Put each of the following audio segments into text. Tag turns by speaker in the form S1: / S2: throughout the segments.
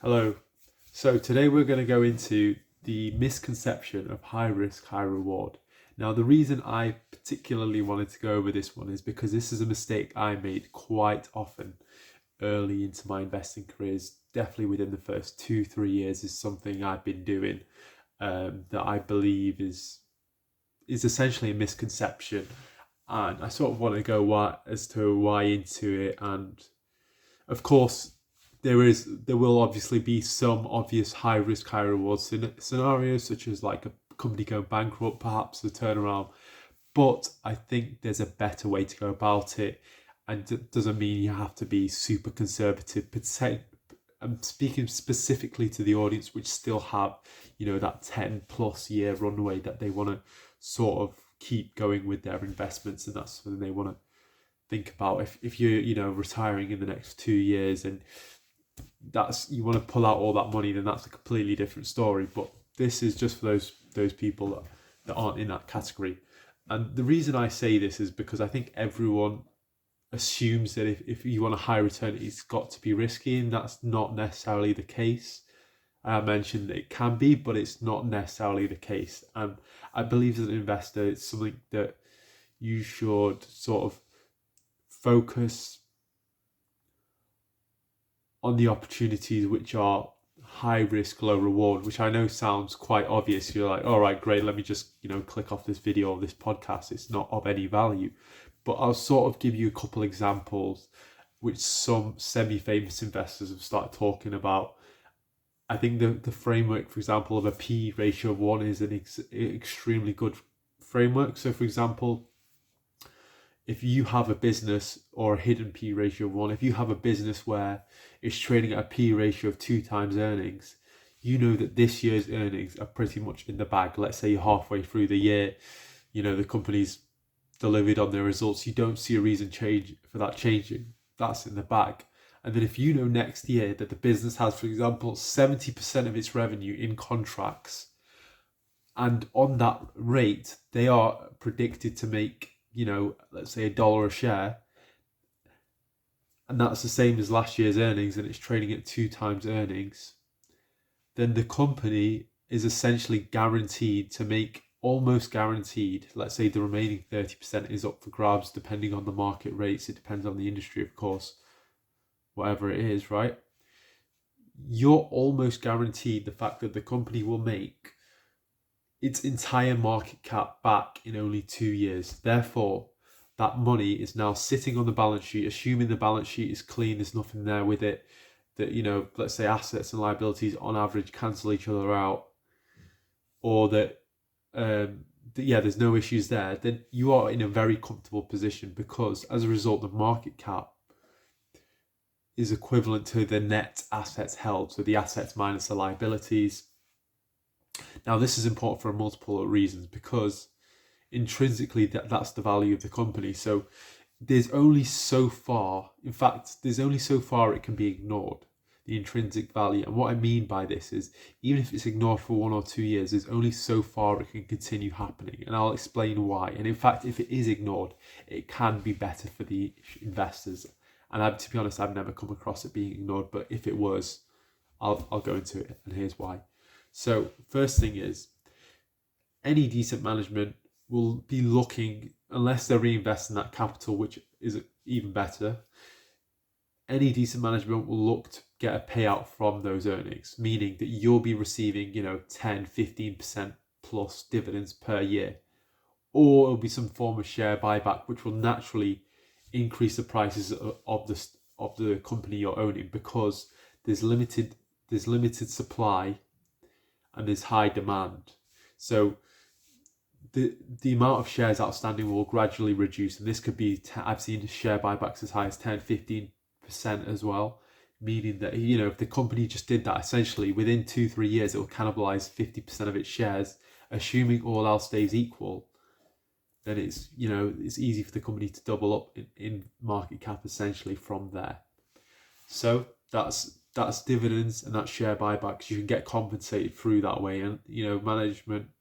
S1: Hello. So today we're going to go into the misconception of high risk, high reward. Now, the reason I particularly wanted to go over this one is because this is a mistake I made quite often early into my investing careers. Definitely within the first 2-3 years is something I've been doing that I believe is essentially a misconception, and I sort of want to go as to why into it. And of course, there will obviously be some obvious high risk, high reward scenarios, such as like a company going bankrupt, perhaps the turnaround. But I think there's a better way to go about it, and it doesn't mean you have to be super conservative. I'm speaking specifically to the audience which still have, that 10+ year runway that they want to sort of keep going with their investments, and that's something they want to think about. If you're retiring in the next 2 years and you want to pull out all that money, then that's a completely different story. But this is just for those people that aren't in that category. And the reason I say this is because I think everyone assumes that if you want a high return, it's got to be risky, and that's not necessarily the case. I mentioned that it can be, but it's not necessarily the case. And I believe as an investor, it's something that you should sort of focus on the opportunities which are high risk, low reward, which I know sounds quite obvious. You're like, all right, great, let me just, click off this video or this podcast. It's not of any value. But I'll sort of give you a couple examples which some semi-famous investors have started talking about. I think the framework, for example, of a P ratio of 1 is an extremely good framework. So, for example, if you have a business, or a hidden P ratio of 1, if you have a business where it's trading at a P ratio of 2 times earnings, you know that this year's earnings are pretty much in the bag. Let's say you're halfway through the year, the company's delivered on their results. You don't see a reason for that changing. That's in the bag. And then if you know next year that the business has, for example, 70% of its revenue in contracts, and on that rate, they are predicted to make, let's say $1 a share, and that's the same as last year's earnings, and it's trading at 2 times earnings, then the company is essentially guaranteed to make, almost guaranteed, let's say the remaining 30% is up for grabs depending on the market rates. It depends on the industry, of course, whatever it is, right? You're almost guaranteed the fact that the company will make its entire market cap back in only 2 years. Therefore, that money is now sitting on the balance sheet, assuming the balance sheet is clean, there's nothing there with it, that, let's say assets and liabilities on average cancel each other out, or that, there's no issues there, then you are in a very comfortable position, because as a result, the market cap is equivalent to the net assets held, so the assets minus the liabilities. Now, this is important for multiple reasons, because intrinsically that's the value of the company. So there's only so far it can be ignored, the intrinsic value. And what I mean by this is, even if it's ignored for 1 or 2 years, there's only so far it can continue happening. And I'll explain why. And in fact, if it is ignored, it can be better for the investors. And to be honest, I've never come across it being ignored, but if it was, I'll go into it, and here's why. So first thing is, any decent management will be looking, unless they're reinvesting that capital, which is even better, any decent management will look to get a payout from those earnings, meaning that you'll be receiving, 10-15% plus dividends per year, or it'll be some form of share buyback, which will naturally increase the prices of the company you're owning, because there's limited supply and there's high demand. So the amount of shares outstanding will gradually reduce, and this could be, I've seen share buybacks as high as 10-15% as well, meaning that, if the company just did that, essentially within 2-3 years, it will cannibalize 50% of its shares. Assuming all else stays equal, then it's easy for the company to double up in market cap essentially from there. So that's dividends, and that's share buybacks. You can get compensated through that way, and management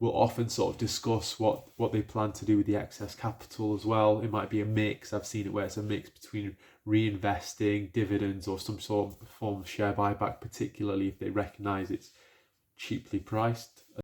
S1: will often sort of discuss what they plan to do with the excess capital as well. It might be a mix. I've seen it where it's a mix between reinvesting dividends or some sort of form of share buyback, particularly if they recognise it's cheaply priced.